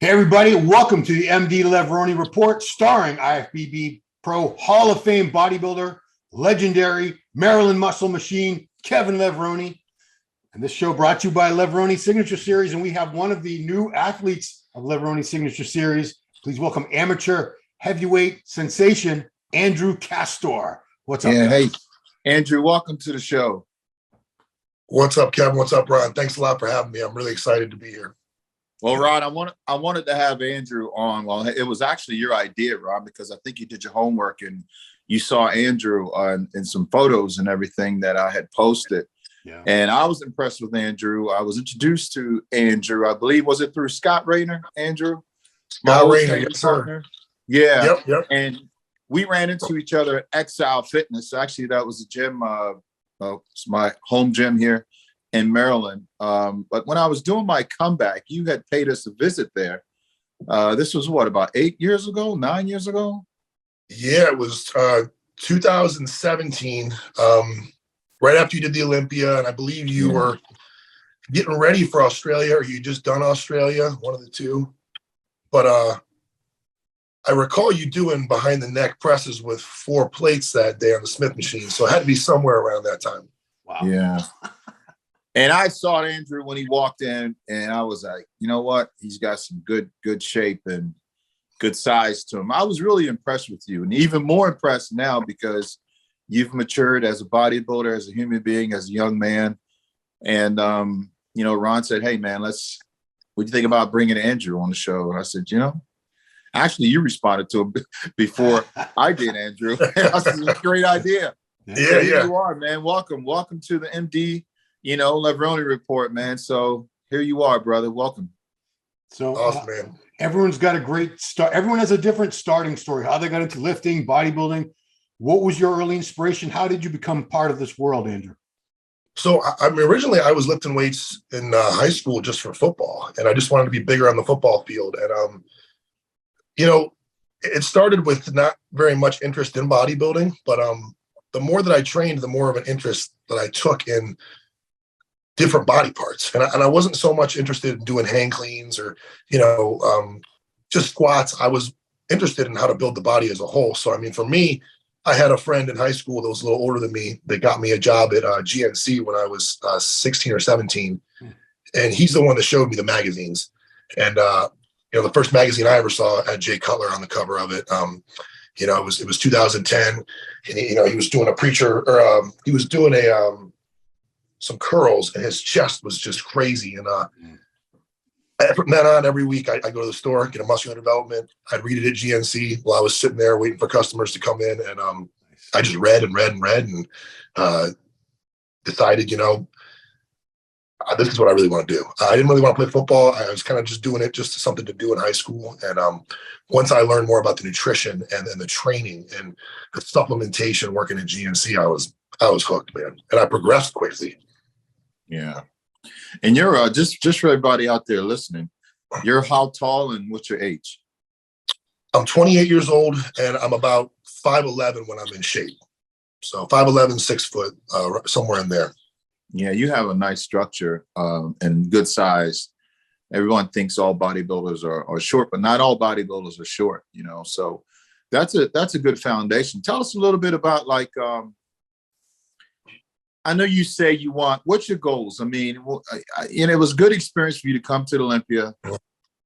Hey, everybody, welcome to the MD Levrone Report, starring IFBB Pro Hall of Fame bodybuilder, legendary Maryland Muscle Machine, Kevin Levrone. And this show brought to you by Levrone Signature Series, and we have one of the new athletes of Levrone Signature Series. Please welcome amateur heavyweight sensation, Andrew Kastor. What's up, Yeah, guys? hey, Andrew, welcome to the show. What's up, Kevin? What's up, Ron? Thanks a lot for having me. I'm really excited to be here. Well, Ron, I wanted to have Andrew on. Well, it was actually your idea, Ron, because I think you did your homework and you saw Andrew in some photos and everything that I had posted. Yeah. And I was impressed with Andrew. I was introduced to Andrew, I believe, was it through Scott Rayner, Andrew? Scott Rayner, yes, sir. Yeah. Yep. And we ran into each other at Exile Fitness. Actually, that was a gym, it's my home gym here in Maryland. But when I was doing my comeback, you had paid us a visit there. This was what, about 9 years ago? Yeah, it was 2017, right after you did the Olympia, and I believe you were getting ready for Australia, or you just done Australia, one of the two. But I recall you doing behind the neck presses with 4 plates that day on the Smith machine. So it had to be somewhere around that time. Wow. Yeah. And I saw Andrew when he walked in, and I was like, you know what? He's got some good shape and good size to him. I was really impressed with you, and even more impressed now because you've matured as a bodybuilder, as a human being, as a young man. And, Ron said, hey, man, what do you think about bringing Andrew on the show? And I said, actually, you responded to him before I did, Andrew. I said, it's a great idea. Yeah, so here you are, man. Welcome to the MD, Levrone Report, man. So here you are, brother. Welcome. So awesome, man. Everyone's got a great start. Everyone has a different starting story, how they got into lifting, bodybuilding. What was your early inspiration? How did you become part of this world, Andrew? So originally I was lifting weights in high school just for football, and I just wanted to be bigger on the football field. And, it started with not very much interest in bodybuilding, but the more that I trained, the more of an interest that I took in different body parts. And I wasn't so much interested in doing hang cleans or, just squats. I was interested in how to build the body as a whole. So, for me, I had a friend in high school that was a little older than me that got me a job at GNC when I was 16 or 17. And he's the one that showed me the magazines. And, the first magazine I ever saw had Jay Cutler on the cover of it. It was 2010, and he was doing a preacher, or he was doing some curls, and his chest was just crazy. And from then on, every week I go to the store, get a muscular development. I'd read it at GNC while I was sitting there waiting for customers to come in, and I just read and decided, this is what I really want to do. I didn't really want to play football. I was kind of just doing it just something to do in high school. And once I learned more about the nutrition and the training and the supplementation working at GNC, I was hooked, man. And I progressed quickly. Yeah. And you're just for everybody out there listening, you're how tall and what's your age? I'm 28 years old, and I'm about 5'11" when I'm in shape. So 5'11", 6 foot, somewhere in there. Yeah, you have a nice structure and good size. Everyone thinks all bodybuilders are short, but not all bodybuilders are short, So that's a good foundation. Tell us a little bit about, like, I know you say what's your goals? It was a good experience for you to come to the Olympia,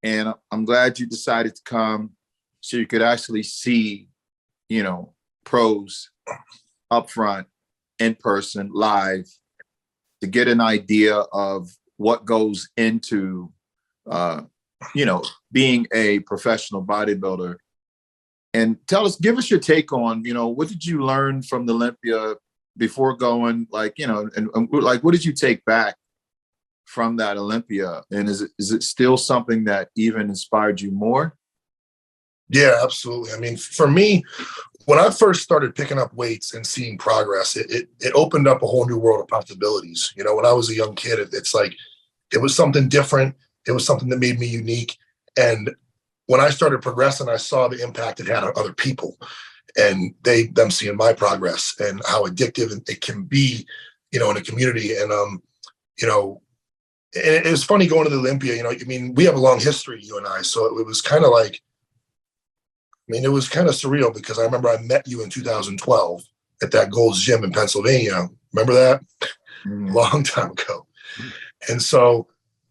and I'm glad you decided to come so you could actually see, pros up front, in person, live, to get an idea of what goes into, being a professional bodybuilder. And give us your take on, what did you learn from the Olympia before going, and what did you take back from that Olympia? And is it still something that even inspired you more? Yeah, absolutely. For me, when I first started picking up weights and seeing progress, it opened up a whole new world of possibilities. When I was a young kid, it's like, it was something different. It was something that made me unique. And when I started progressing, I saw the impact it had on other people, and them seeing my progress and how addictive it can be, in a community. And, it was funny going to the Olympia, you know, I mean, we have a long history, you and I, so it was kind of like, I mean, it was kind of surreal because I remember I met you in 2012 at that Gold's Gym in Pennsylvania. Remember that? Long time ago. And so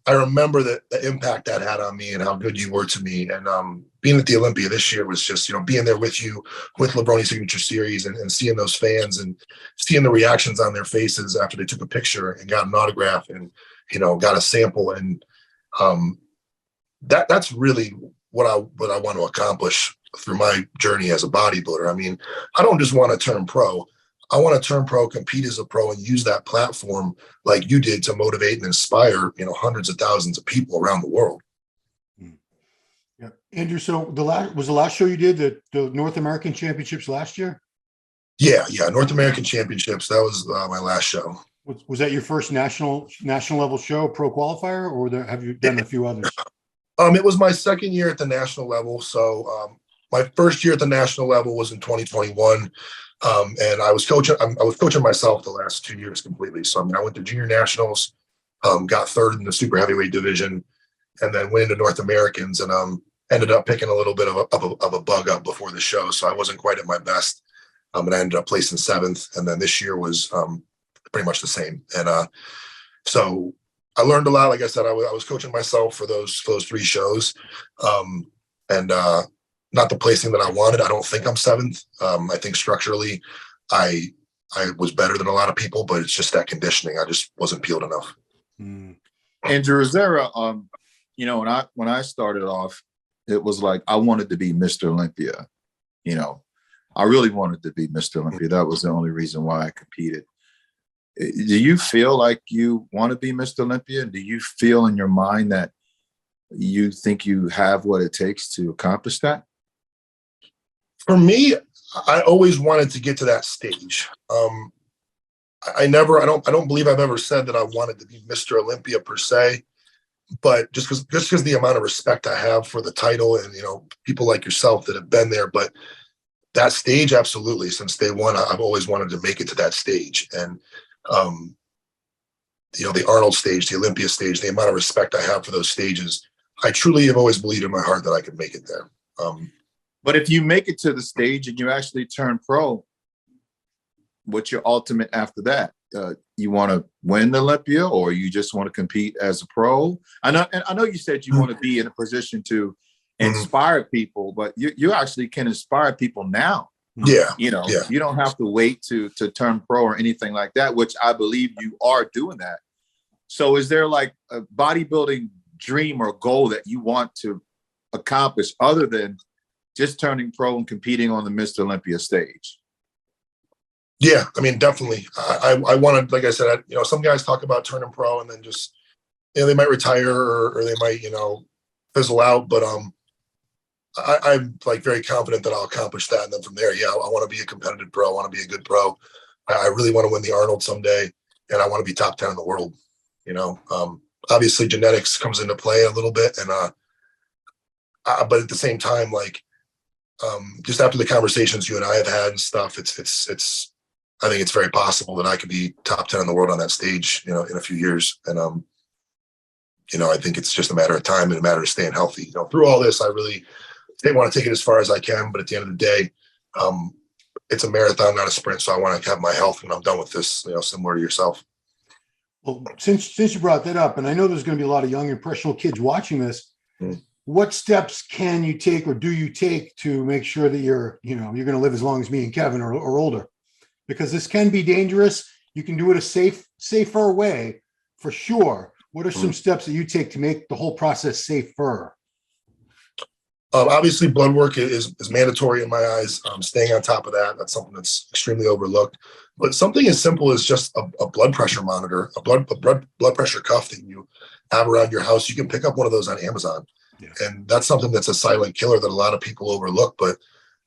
I remember the impact that had on me and how good you were to me. And being at the Olympia this year was just, you know, being there with you, with Levrone Signature Series, and seeing those fans and seeing the reactions on their faces after they took a picture and got an autograph and, you know, got a sample. And that's really what I want to accomplish through my journey as a bodybuilder. I mean, I don't just want to turn pro. I want to turn pro, compete as a pro, and use that platform like you did to motivate and inspire, you know, hundreds of thousands of people around the world. Yeah, Andrew. So the last show you did the North American Championships last year? Yeah, North American Championships. That was my last show. Was that your first national level show, pro qualifier, or have you done a few others? It was my second year at the national level. So my first year at the national level was in 2021. And I was coaching myself the last 2 years completely. So I mean, I went to junior nationals, got third in the super heavyweight division, and then went into North Americans, and ended up picking a little bit of a bug up before the show. So I wasn't quite at my best. And I ended up placing seventh. And then this year was pretty much the same. And so I learned a lot. Like I said, I was coaching myself for those 3 shows. And not the placing that I wanted. I don't think I'm seventh. I think structurally I was better than a lot of people, but it's just that conditioning. I just wasn't peeled enough. Andrew, is there a, you know, when I started off, it was like, I wanted to be Mr. Olympia. You know, I really wanted to be Mr. Olympia. That was the only reason why I competed. Do you feel like you want to be Mr. Olympia? Do you feel in your mind that you think you have what it takes to accomplish that? For me, I always wanted to get to that stage. I don't believe I've ever said that I wanted to be Mr. Olympia per se, but just because the amount of respect I have for the title and, you know, people like yourself that have been there, but that stage, absolutely. Since day one, I've always wanted to make it to that stage. And, you know, the Arnold stage, the Olympia stage, the amount of respect I have for those stages, I truly have always believed in my heart that I could make it there. But if you make it to the stage and you actually turn pro, what's your ultimate after that? You want to win the Olympia, or you just want to compete as a pro? I know you said you want to be in a position to inspire people, but you actually can inspire people now. Yeah. You know, you don't have to wait to turn pro or anything like that, which I believe you are doing that. So is there like a bodybuilding dream or goal that you want to accomplish other than just turning pro and competing on the Mr. Olympia stage? Yeah, I mean, definitely. I wanted, like I said, you know, some guys talk about turning pro and then just, you know, they might retire or they might, you know, fizzle out. But I'm like very confident that I'll accomplish that. And then from there, yeah, I want to be a competitive pro. I want to be a good pro. I really want to win the Arnold someday, and I want to be top 10 in the world. You know, obviously genetics comes into play a little bit, and but at the same time, like, just after the conversations you and I have had and stuff, it's I think it's very possible that I could be top 10 in the world on that stage, you know, in a few years. And, you know, I think it's just a matter of time and a matter of staying healthy. You know, through all this, I really want to take it as far as I can, but at the end of the day, it's a marathon, not a sprint. So I want to have my health when I'm done with this, you know, similar to yourself. Well, since you brought that up, and I know there's going to be a lot of young, impressionable kids watching this, what steps can you take or do you take to make sure that you're going to live as long as me and Kevin or older? Because this can be dangerous. You can do it a safer way for sure. What are some steps that you take to make the whole process safer? Obviously, blood work is mandatory in my eyes. Staying on top of that, that's something that's extremely overlooked. But something as simple as just a blood pressure monitor, a blood pressure cuff that you have around your house. You can pick up one of those on Amazon. Yeah. And that's something that's a silent killer that a lot of people overlook. But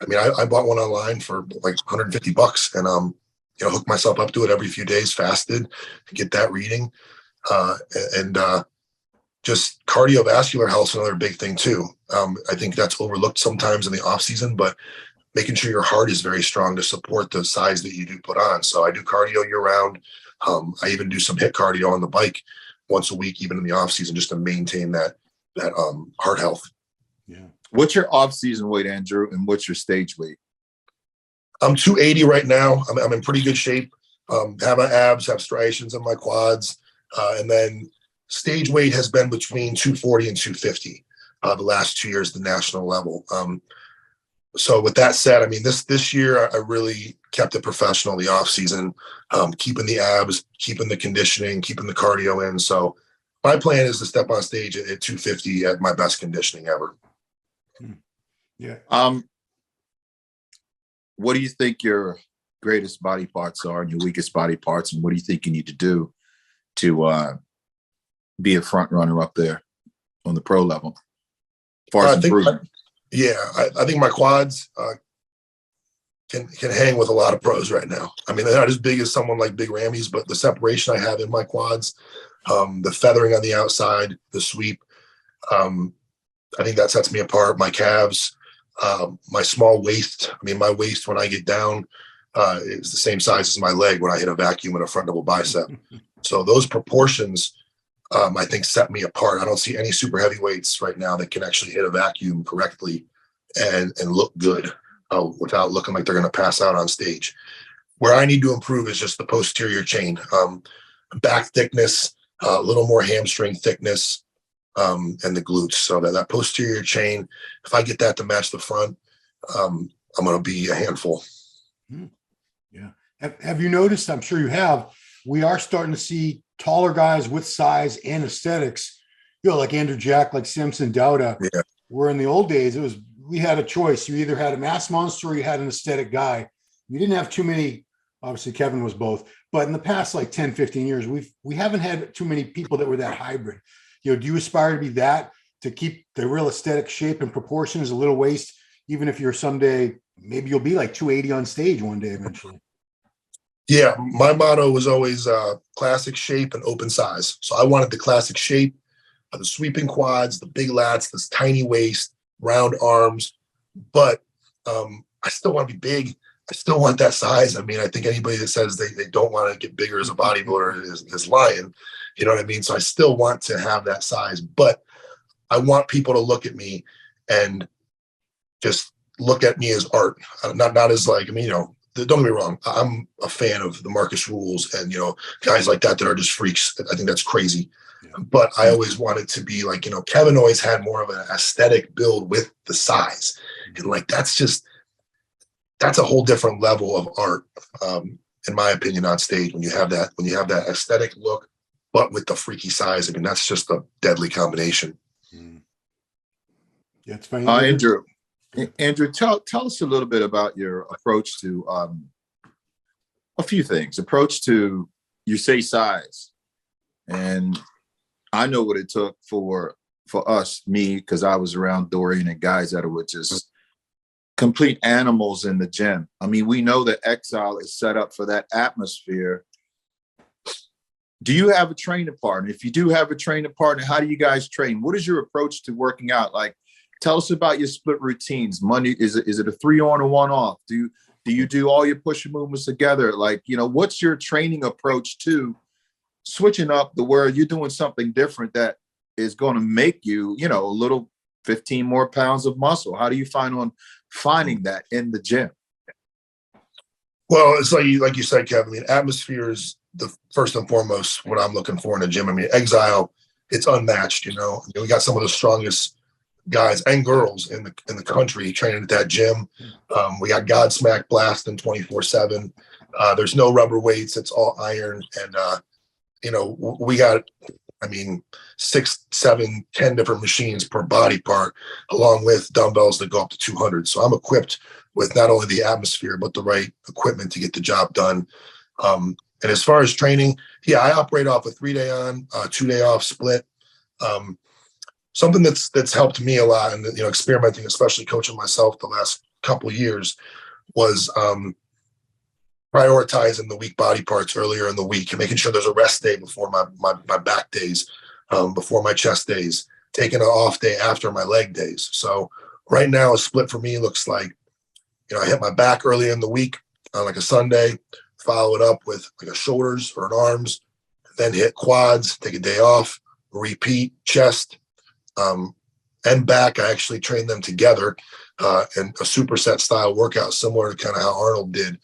I mean, I bought one online for like $150 and, you know, hooked myself up to it every few days, fasted to get that reading. Just cardiovascular health is another big thing too. I think that's overlooked sometimes in the off season, but making sure your heart is very strong to support the size that you do put on. So I do cardio year round. I even do some HIIT cardio on the bike once a week, even in the off season, just to maintain that heart health. Yeah. What's your off season weight, Andrew, and what's your stage weight? I'm 280 right now. I'm in pretty good shape. Have my abs, have striations in my quads, and then stage weight has been between 240 and 250 the last 2 years, the national level. So with that said, I mean, this year I really kept it professional the off season, keeping the abs, keeping the conditioning, keeping the cardio in. So my plan is to step on stage at 250 at my best conditioning ever. Yeah. What do you think your greatest body parts are and your weakest body parts, and what do you think you need to do to be a front runner up there on the pro level? As far as improvement. I think my quads can hang with a lot of pros right now. I mean, they're not as big as someone like Big Rammies, but the separation I have in my quads, the feathering on the outside, the sweep, I think that sets me apart. My calves, my small waist. I mean, my waist when I get down is the same size as my leg when I hit a vacuum in a front double bicep. So those proportions, I think, set me apart. I don't see any super heavyweights right now that can actually hit a vacuum correctly and look good without looking like they're going to pass out on stage. Where I need to improve is just the posterior chain, back thickness, a little more hamstring thickness, and the glutes. So that posterior chain, if I get that to match the front, I'm going to be a handful. Yeah. Have you noticed? I'm sure you have. We are starting to see taller guys with size and aesthetics, like Andrew Jack, like Simpson Dauda. Yeah. Where in the old days, we had a choice. You either had a mass monster or you had an aesthetic guy. You didn't have too many. Obviously, Kevin was both. But in the past, like 10, 15 years, we haven't had too many people that were that hybrid. Do you aspire to be that, to keep the real aesthetic shape and proportions, a little waist, even if you're someday, maybe you'll be like 280 on stage one day eventually? Yeah, my motto was always classic shape and open size. So I wanted the classic shape, the sweeping quads, the big lats, this tiny waist, round arms. But I still want to be big. I still want that size. I mean, I think anybody that says they don't want to get bigger as a bodybuilder is lying. You know what I mean? So I still want to have that size, but I want people to look at me and just look at me as art, not as like, I mean, don't get me wrong. I'm a fan of the Marcus Rules and, guys like that are just freaks. I think that's crazy. Yeah. But I always wanted to be like, Kevin always had more of an aesthetic build with the size. And like, that's a whole different level of art, in my opinion, on stage. When you have that aesthetic look, but with the freaky size, I mean, that's just a deadly combination. Yeah, it's funny. Andrew, tell us a little bit about your approach to a few things. Approach to, you say size, and I know what it took for me, because I was around Dorian and guys that were just complete animals in the gym. I mean, we know that Exile is set up for that atmosphere. Do you have a training partner? If you do have a training partner, how do you guys train? What is your approach to working out? Like, tell us about your split routines. Monday, is it a 3 on or 1 off? Do you do all your push movements together? Like, what's your training approach to switching up the where you're doing something different that is going to make you, a little 15 more pounds of muscle? How do you finding that in the gym? Well, it's like you said, Kevin, I mean, atmosphere is the first and foremost what I'm looking for in a gym. I mean, Exile, it's unmatched. We got some of the strongest guys and girls in the country training at that gym. We got Godsmack blasting 24/7. There's no rubber weights; it's all iron, and we got, 6, 7, 10 different machines per body part, along with dumbbells that go up to 200. So I'm equipped with not only the atmosphere but the right equipment to get the job done. And as far as training, I operate off a 3-day on, 2-day off split. Something that's helped me a lot, and experimenting, especially coaching myself the last couple of years, was prioritizing the weak body parts earlier in the week and making sure there's a rest day before my back days, before my chest days, taking an off day after my leg days. So right now, a split for me looks like, I hit my back earlier in the week on like a Sunday, follow it up with like a shoulders or an arms, then hit quads, take a day off, repeat chest, and back. I actually trained them together in a superset style workout, similar to kind of how Arnold did,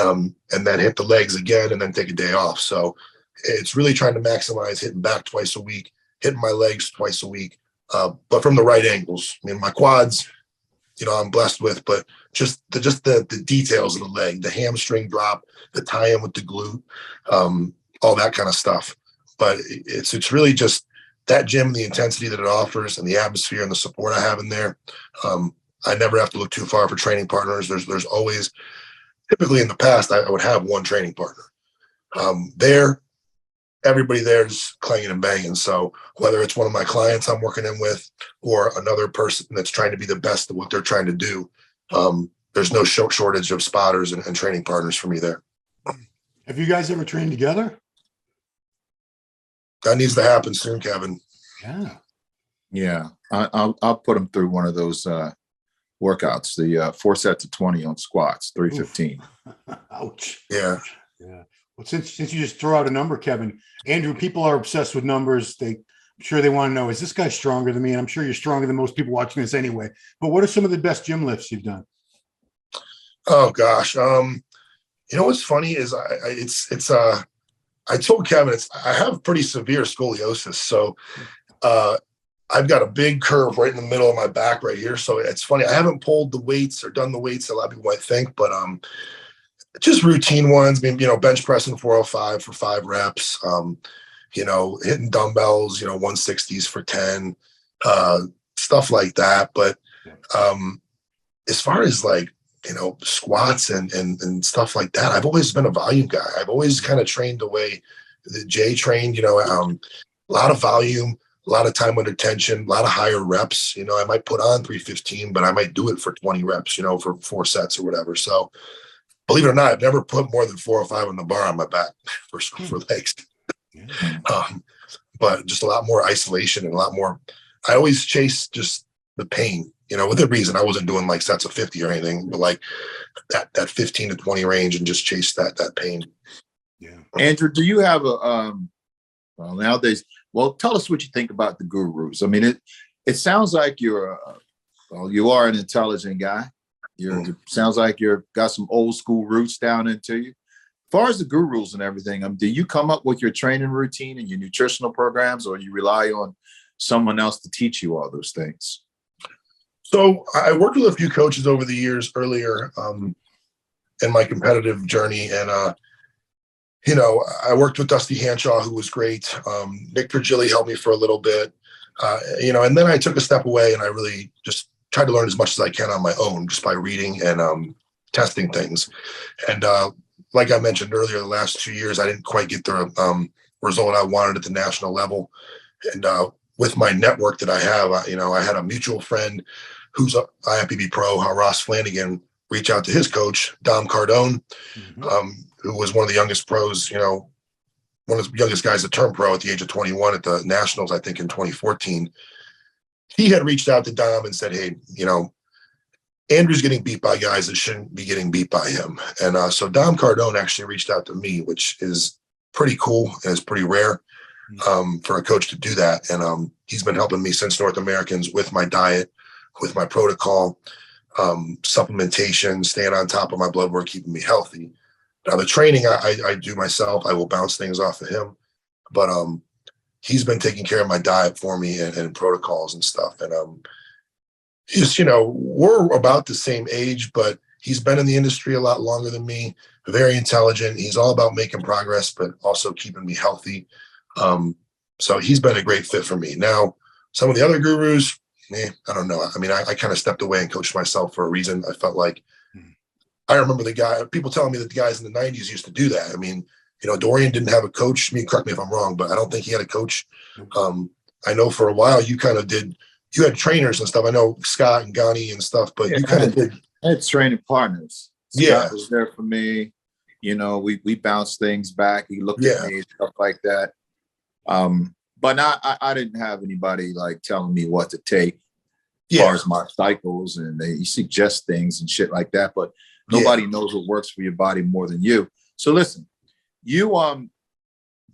and then hit the legs again and then take a day off. So it's really trying to maximize hitting back twice a week, hitting my legs twice a week, but from the right angles. I mean, my quads, I'm blessed with, but just the details of the leg, the hamstring drop, the tie-in with the glute, all that kind of stuff. But it's really just that gym, the intensity that it offers, and the atmosphere and the support I have in there. I never have to look too far for training partners. There's always, typically in the past, I would have one training partner. Everybody there's clanging and banging. So whether it's one of my clients I'm working in with or another person that's trying to be the best at what they're trying to do, there's no shortage of spotters and training partners for me there. Have you guys ever trained together? That needs to happen soon, Kevin. Yeah. I'll put them through one of those workouts, the 4 sets of 20 on squats, 315. Ouch. Yeah. Well, since you just throw out a number, Kevin, Andrew, people are obsessed with numbers. I'm sure they want to know, is this guy stronger than me? And I'm sure you're stronger than most people watching this anyway. But what are some of the best gym lifts you've done? Oh gosh. What's funny is I told Kevin, I have pretty severe scoliosis. So I've got a big curve right in the middle of my back right here. So it's funny. I haven't pulled the weights or done the weights that a lot of people might think, but just routine ones. I mean, bench pressing 405 for 5 reps, hitting dumbbells, 160s for 10, stuff like that. But as far as squats and stuff like that, I've always been a volume guy. I've always kind of trained the way that Jay trained, a lot of volume, a lot of time under tension, a lot of higher reps. I might put on 315, but I might do it for 20 reps, for 4 sets or whatever. So believe it or not, I've never put more than 4 or 5 on the bar on my back for legs. But just a lot more isolation and a lot more. I always chase just the pain, with a reason. I wasn't doing like sets of 50 or anything, but like that 15 to 20 range and just chase that pain. Yeah. Andrew, do you have nowadays? Well, tell us what you think about the gurus. I mean, it sounds like you are an intelligent guy. It sounds like you've got some old school roots down into you. As far as the gurus and everything, do you come up with your training routine and your nutritional programs, or you rely on someone else to teach you all those things? So I worked with a few coaches over the years earlier in my competitive journey. And, I worked with Dusty Hanshaw, who was great. Nick Virgili helped me for a little bit, and then I took a step away and I really just tried to learn as much as I can on my own, just by reading and testing things. And like I mentioned earlier, the last 2 years, I didn't quite get the result I wanted at the national level. And with my network that I have, I had a mutual friend who's a IFBB pro, Ross Flanagan, reach out to his coach, Dom Cardone, who was one of the youngest pros, one of the youngest guys to turn pro at the age of 21 at the Nationals, I think in 2014. He had reached out to Dom and said, hey, Andrew's getting beat by guys that shouldn't be getting beat by him. And so Dom Cardone actually reached out to me, which is pretty cool and is pretty rare for a coach to do that. And he's been helping me since North Americans with my diet, with my protocol, supplementation, staying on top of my blood work, keeping me healthy. Now the training I do myself, I will bounce things off of him, but he's been taking care of my diet for me and protocols and stuff. And just, we're about the same age, but he's been in the industry a lot longer than me, very intelligent. He's all about making progress, but also keeping me healthy. So he's been a great fit for me. Now, some of the other gurus, I don't know. I mean, I kind of stepped away and coached myself for a reason. I felt like I remember people telling me that the guys in the 90s used to do that. I mean, Dorian didn't have a coach. Correct me if I'm wrong, but I don't think he had a coach. I know for a while you kind of did. You had trainers and stuff. I know Scott and Ghani and stuff, but you kind of did. I had training partners. Scott was there for me. We bounced things back. He looked at me, stuff like that. But I didn't have anybody like telling me what to take as far as my cycles, and they suggest things and shit like that. But nobody knows what works for your body more than you. So listen, you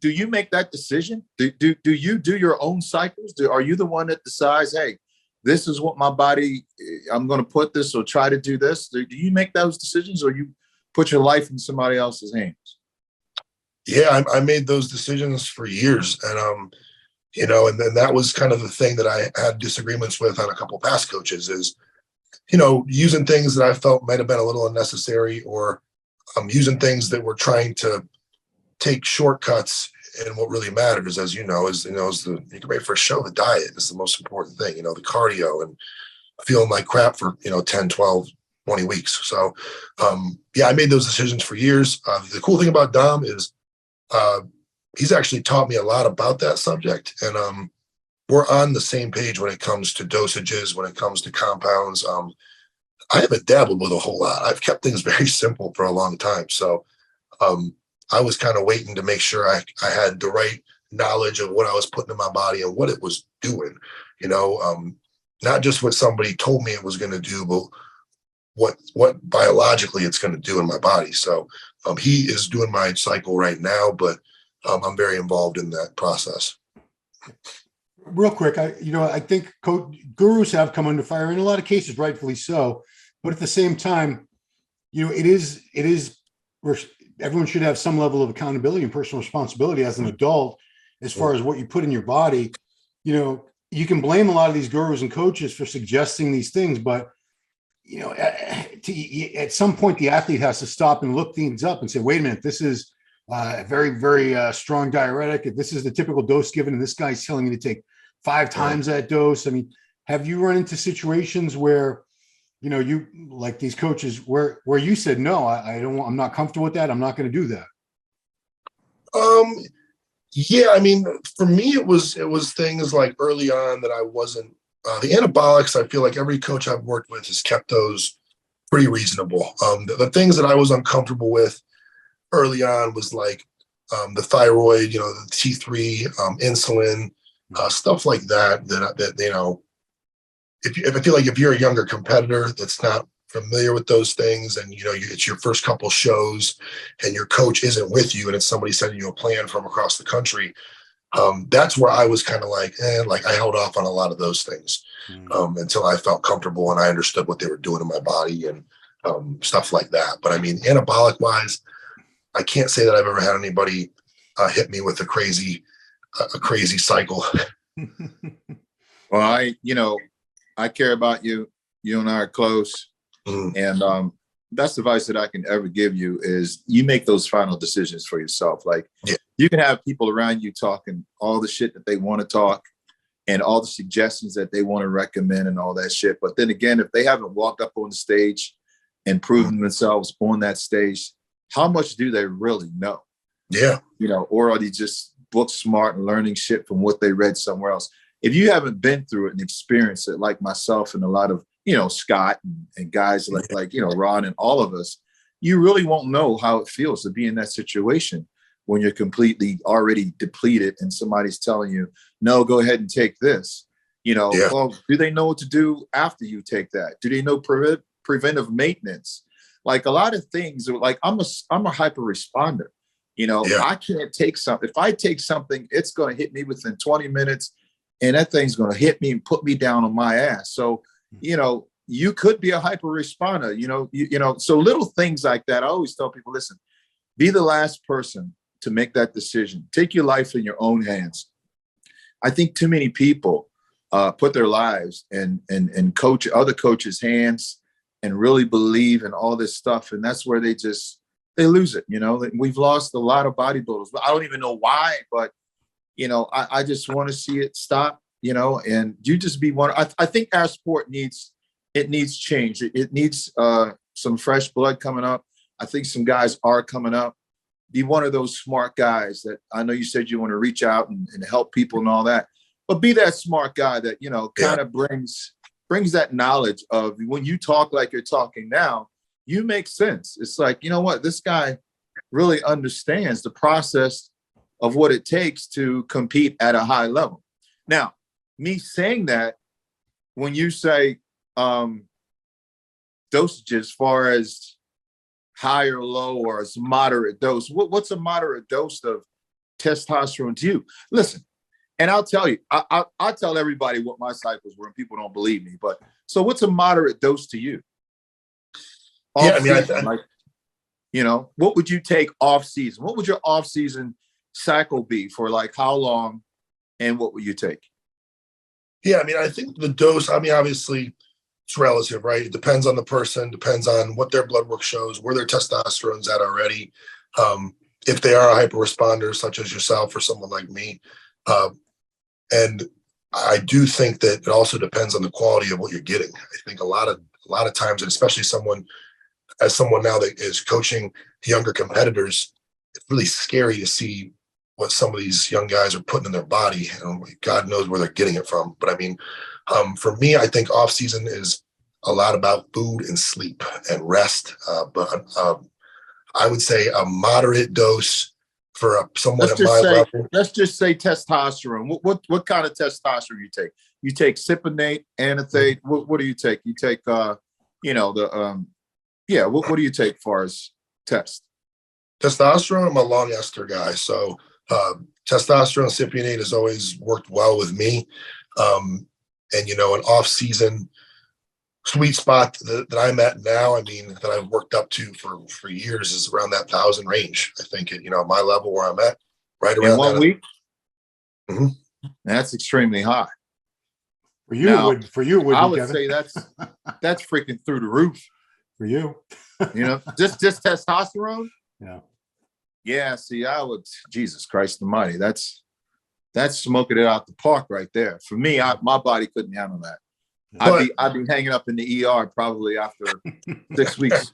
do you make that decision? Do you do your own cycles? Are you the one that decides, hey, this is what my body, I'm going to put this or try to do this? Do you make those decisions, or you put your life in somebody else's hands? Yeah, I made those decisions for years. And, you know, and then that was kind of the thing that I had disagreements with on a couple of past coaches is, you know, using things that I felt might have been a little unnecessary, or using things that were trying to take shortcuts. And what really matters, as you know, is you get ready for a show, the diet is the most important thing, you know, the cardio and feeling like crap for, 10, 12, 20 weeks. So, yeah, I made those decisions for years. The cool thing about Dom is he's actually taught me a lot about that subject. And we're on the same page when it comes to dosages, when it comes to compounds. I haven't dabbled with a whole lot. I've kept things very simple for a long time. So I was kind of waiting to make sure I had the right knowledge of what I was putting in my body and what it was doing, not just what somebody told me it was going to do, but what biologically it's going to do in my body. So he is doing my cycle right now, but I'm very involved in that process. Real quick, I think gurus have come under fire in a lot of cases, rightfully so. But at the same time, it is everyone should have some level of accountability and personal responsibility as an adult, as far as what you put in your body. You can blame a lot of these gurus and coaches for suggesting these things, but at some point the athlete has to stop and look things up and say, wait a minute, this is a very, very strong diuretic. This is the typical dose given, and this guy's telling you to take 5 times that dose. I mean, have you run into situations where, you like these coaches where you said, no, I'm not comfortable with that. I'm not going to do that. Yeah, I mean, for me, it was things like early on that I wasn't, the anabolics, I feel like every coach I've worked with has kept those pretty reasonable. The things that I was uncomfortable with early on was like the thyroid, the T3, insulin, stuff like that, if I feel like if you're a younger competitor that's not familiar with those things, and it's your first couple shows and your coach isn't with you and it's somebody sending you a plan from across the country, that's where I was kind of like I held off on a lot of those things until I felt comfortable and I understood what they were doing in my body and stuff like that. But I mean, anabolic wise, I can't say that I've ever had anybody hit me with a crazy cycle. Well, I care about you. You and I are close. And that's the advice that I can ever give you is you make those final decisions for yourself. Like you can have people around you talking all the shit that they want to talk and all the suggestions that they want to recommend and all that shit. But then again, if they haven't walked up on the stage and proven themselves on that stage, how much do they really know? Yeah. Or are they just book smart and learning shit from what they read somewhere else? If you haven't been through it and experienced it, like myself and a lot of, Scott and guys like Ron and all of us, you really won't know how it feels to be in that situation when you're completely already depleted and somebody's telling you, no, go ahead and take this. Well, do they know what to do after you take that? Do they know preventive maintenance? Like a lot of things, like I'm a hyper responder. I can't take something. If I take something, it's going to hit me within 20 minutes. And that thing's going to hit me and put me down on my ass. So, you could be a hyper responder, so little things like that. I always tell people, listen, be the last person to make that decision. Take your life in your own hands. I think too many people put their lives in coach other coaches' hands and really believe in all this stuff. And that's where they lose it. We've lost a lot of bodybuilders, but I don't even know why, but I just want to see it stop, and you just be one. I think our sport needs change. It needs some fresh blood coming up. I think some guys are coming up. Be one of those smart guys that I know you said you want to reach out and help people and all that, but be that smart guy that, kind of brings that knowledge of when you talk like you're talking now, you make sense. It's like, what, this guy really understands the process of what it takes to compete at a high level. Now, me saying that, when you say dosage as far as high or low or as moderate dose, what's a moderate dose of testosterone to you? Listen, and I'll tell you, I'll tell everybody what my cycles were, and people don't believe me. But so, what's a moderate dose to you? Yeah, I mean, like, you know, what would you take off season? What would your off season cycle be for, like, how long, and what would you take? Yeah, I mean, I think the dose, I mean, obviously it's relative, right? It depends on the person, depends on what their blood work shows, where their testosterone's at already. If they are a hyper responder, such as yourself or someone like me. And I do think that it also depends on the quality of what you're getting. I think a lot of times, and especially someone now that is coaching younger competitors, it's really scary to see what some of these young guys are putting in their body, and God knows where they're getting it from. But I mean, for me, I think off season is a lot about food and sleep and rest. But I would say a moderate dose for someone at my level. Let's just say testosterone. What kind of testosterone you take? You take cypionate, anathate. What do you take? You take what do you take as far as test? Testosterone, I'm a long ester guy. So testosterone cypionate has always worked well with me. And, you know, an off season sweet spot that I'm at now, I mean, that I've worked up to for years is around that 1,000 range. I think, you know, my level where I'm at, right around in 1 week. Mm-hmm. That's extremely high. For you, now, I would say that's freaking through the roof. For you, you know, just testosterone. Yeah. Yeah. See, I would, Jesus Christ Almighty, that's smoking it out the park right there. For me, my body couldn't handle that. I'd be hanging up in the ER probably after 6 weeks.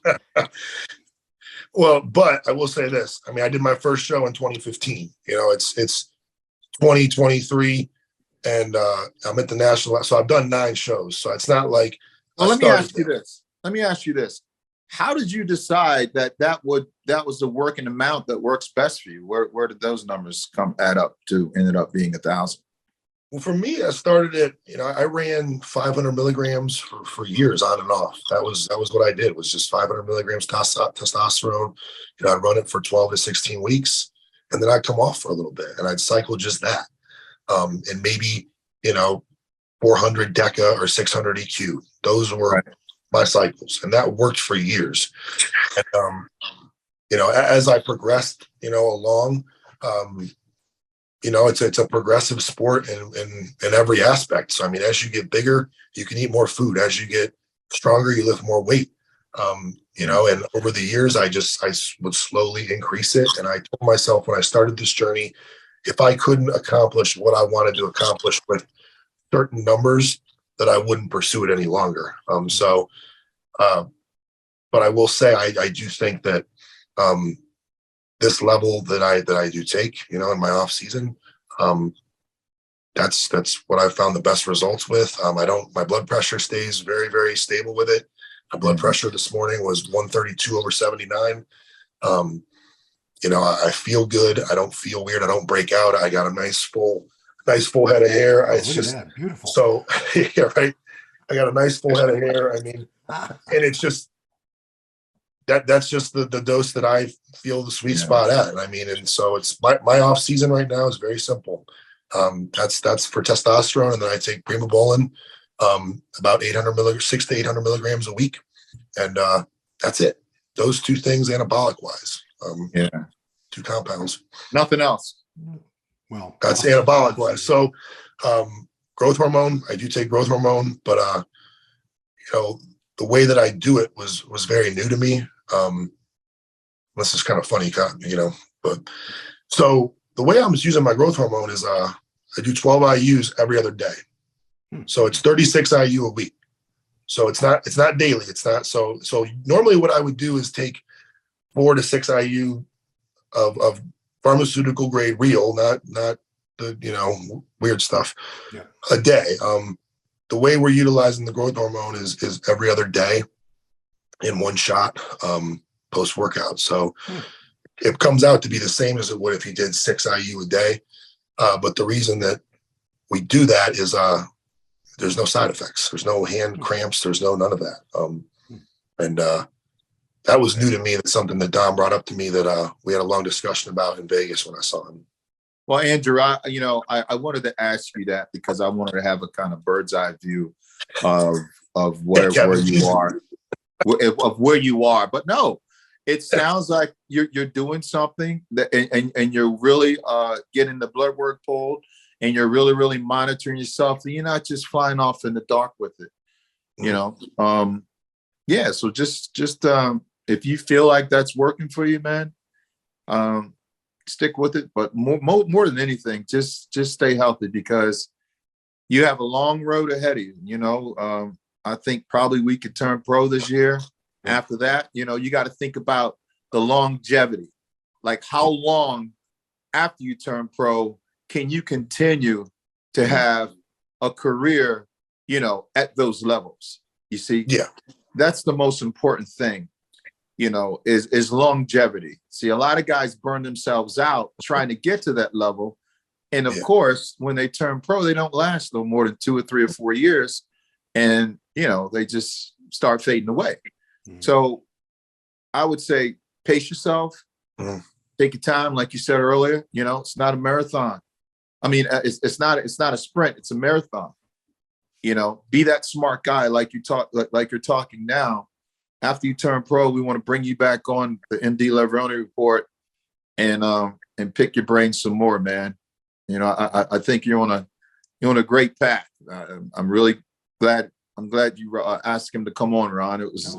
Well, but I will say this. I mean, I did my first show in 2015. You know, it's 2023, and I'm at the national. So I've done 9 shows. So it's not like. Well, let me ask you this. How did you decide that was the working amount that works best for you? Where did those numbers add up to? Ended up being 1,000. Well, for me, I started at, you know, I ran 500 milligrams for years on and off. That was what I did, was just 500 milligrams testosterone. You know, I'd run it for 12 to 16 weeks, and then I'd come off for a little bit, and I'd cycle just that. And maybe, you know, 400 DECA or 600 EQ. Those were my cycles, and that worked for years. And, you know, as I progressed, you know, along, you know, it's a progressive sport in every aspect. So, I mean, as you get bigger, you can eat more food. As you get stronger, you lift more weight. You know, and over the years, I would slowly increase it. And I told myself when I started this journey, if I couldn't accomplish what I wanted to accomplish with certain numbers, that I wouldn't pursue it any longer. But I will say, I do think that this level that I do take, you know, in my off season, that's what I've found the best results with. My blood pressure stays very, very stable with it. My blood pressure this morning was 132/79. You know, I feel good. I don't feel weird. I don't break out. I got a nice full head of hair. It's look just at that. Beautiful. So yeah, right. I got a nice full head of hair. I mean, and it's just that's just the dose that I feel the sweet spot at. I mean, and so it's my off season right now is very simple. That's for testosterone, and then I take primobolan, about 600 to 800 milligrams a week, and that's it. Those 2 things anabolic wise. 2 compounds. Nothing else. Well, that's anabolic wise. So growth hormone, I do take growth hormone, but you know, the way that I do it was very new to me. This is kind of funny, you know, but so the way I was using my growth hormone is I do 12 IUs every other day. So it's 36 IU a week. So it's not daily. It's not so normally what I would do is take 4 to 6 IU of pharmaceutical grade real, not the, you know, weird stuff a day. The way we're utilizing the growth hormone is every other day in 1 shot post workout. So it comes out to be the same as it would if you did 6 IU a day. But the reason that we do that is there's no side effects. There's no hand cramps. There's none of that. And that was new to me. That's something that Don brought up to me that we had a long discussion about in Vegas when I saw him. Well, Andrew, I wanted to ask you that because I wanted to have a kind of bird's eye view of where you are, of where you are. But no, it sounds like you're doing something that, and you're really getting the blood work pulled, and you're really monitoring yourself. And you're not just flying off in the dark with it, you know. Yeah. So just if you feel like that's working for you, man, stick with it. But more than anything, just stay healthy, because you have a long road ahead of you. You know, I think probably we could turn pro this year. After that, you know, you got to think about the longevity. Like, how long after you turn pro can you continue to have a career, you know, at those levels? You see, that's the most important thing, you know, is longevity. See, a lot of guys burn themselves out trying to get to that level. And of course, when they turn pro, they don't last no more than 2 or 3 or 4 years. And, you know, they just start fading away. So I would say pace yourself, take your time. Like you said earlier, you know, it's not a marathon. I mean, it's not a sprint, it's a marathon. You know, be that smart guy like you're talking now. After you turn pro, we want to bring you back on the MD Levrone report and pick your brain some more, man. You know, I think you're on a great path. I'm really glad. I'm glad you asked him to come on, Ron. It was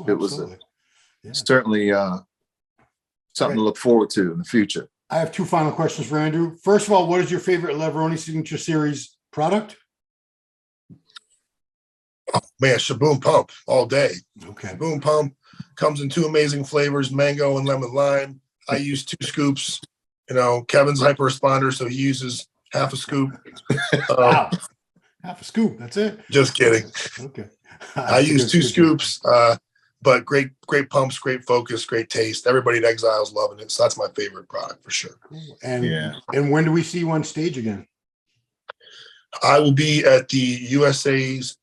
certainly something to look forward to in the future. I have 2 final questions for Andrew. First of all, what is your favorite Levrone Signature Series product? Oh, man, Shaboom Pump all day. Okay. Shaboom Pump comes in 2 amazing flavors, mango and lemon lime. I use 2 scoops. You know, Kevin's hyper responder, so he uses half a scoop. Wow. Half a scoop. That's it. Just kidding. Okay. I use 2 scoops, but great pumps, great focus, great taste. Everybody at Exile's loving it. So that's my favorite product for sure. Cool. And when do we see you on stage again? I will be at the USA's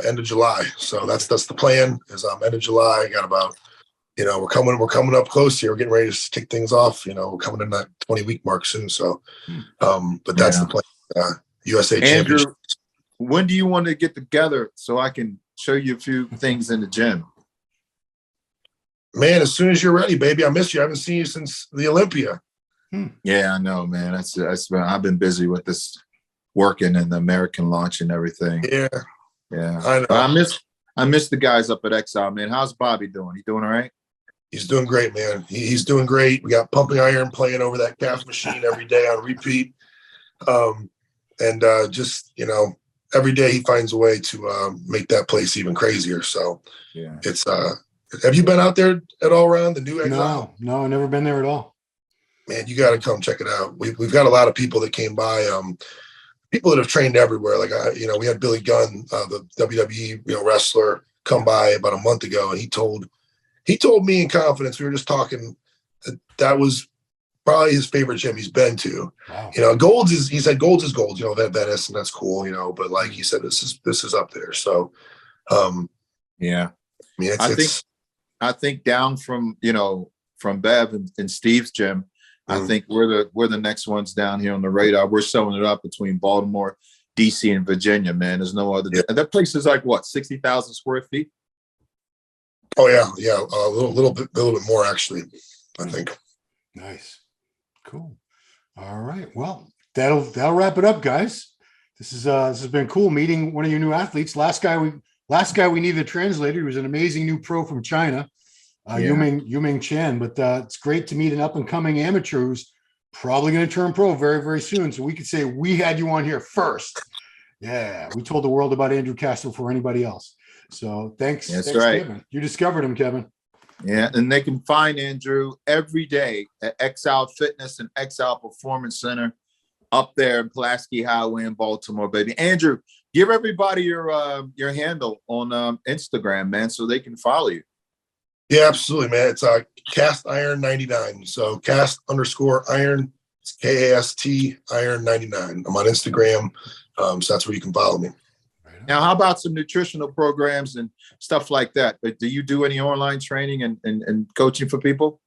end of July. So that's the plan, is end of July. I got about, you know, we're coming up close here. We're getting ready to kick things off. You know, we're coming in that 20-week mark soon. So but that's the plan. USA Andrew, Championship. When do you want to get together so I can show you a few things in the gym? Man, as soon as you're ready, baby. I miss you. I haven't seen you since the Olympia. Yeah, I know, man. I've been busy with this working and the American launch and everything. Yeah. I know. I miss the guys up at Exile, man. How's Bobby doing? He doing all right? He's doing great, man. He's doing great. We got pumping iron playing over that calf machine every day on repeat. And just, you know, every day he finds a way to make that place even crazier. So it's have you been out there at all, Ron, the new Exile? No, I've never been there at all. Man, you got to come check it out. We've got a lot of people that came by, people that have trained everywhere. Like, you know, we had Billy Gunn, the WWE, you know, wrestler, come by about a month ago, and he told me in confidence, we were just talking, that was probably his favorite gym he's been to. Wow. You know, he said Gold's is gold, you know, that Venice, and that's cool, you know, but like he said, this is up there. So, yeah. I mean, I think down from, you know, from Bev and Steve's gym, I think we're the next ones down here on the radar. We're selling it up between Baltimore, DC, and Virginia, man. There's no other. Yeah. That place is like what, 60,000 square feet? Oh yeah, a little bit more actually, I think. Nice, cool. All right, well, that'll wrap it up, guys. This has been cool meeting one of your new athletes. Last guy we needed a translator. He was an amazing new pro from China. Yuming Chen, but it's great to meet an up-and-coming amateur who's probably going to turn pro very, very soon. So we could say we had you on here first. Yeah, we told the world about Andrew Kastor before anybody else. So thanks. That's right. Kevin. You discovered him, Kevin. Yeah, and they can find Andrew every day at Exile Fitness and Exile Performance Center up there in Pulaski Highway in Baltimore, baby. Andrew, give everybody your handle on Instagram, man, so they can follow you. Yeah, absolutely, man. It's Cast Iron 99. So Cast_Iron, it's KAST Iron 99. I'm on Instagram, so that's where you can follow me. Now, how about some nutritional programs and stuff like that? But do you do any online training and coaching for people?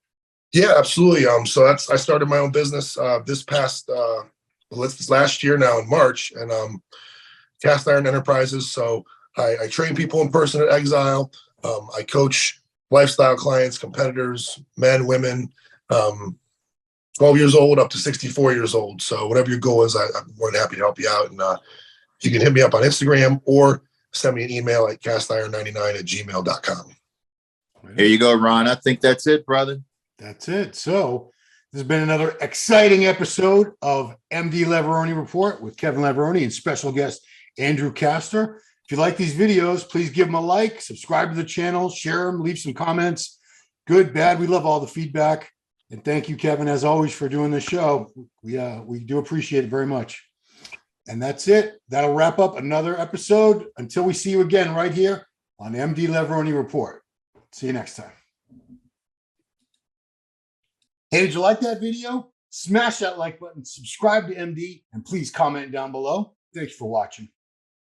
Yeah, absolutely. So I started my own business this past last year now in March, and Cast Iron Enterprises. So I train people in person at Exile. I coach lifestyle clients, competitors, men, women, 12 years old up to 64 years old. So whatever your goal is, I'm more than happy to help you out. And you can hit me up on Instagram or send me an email at castiron99@gmail.com. Here you go, Ron. I think that's it, brother. That's it. So this has been another exciting episode of MD Levrone Report with Kevin Levrone and special guest Andrew Kastor. If you like these videos, please give them a like, subscribe to the channel, share them, leave some comments. Good, bad. We love all the feedback. And thank you, Kevin, as always, for doing this show. We do appreciate it very much. And that's it. That'll wrap up another episode until we see you again right here on MD Levrone Report. See you next time. Hey, did you like that video? Smash that like button, subscribe to MD, and please comment down below. Thanks for watching.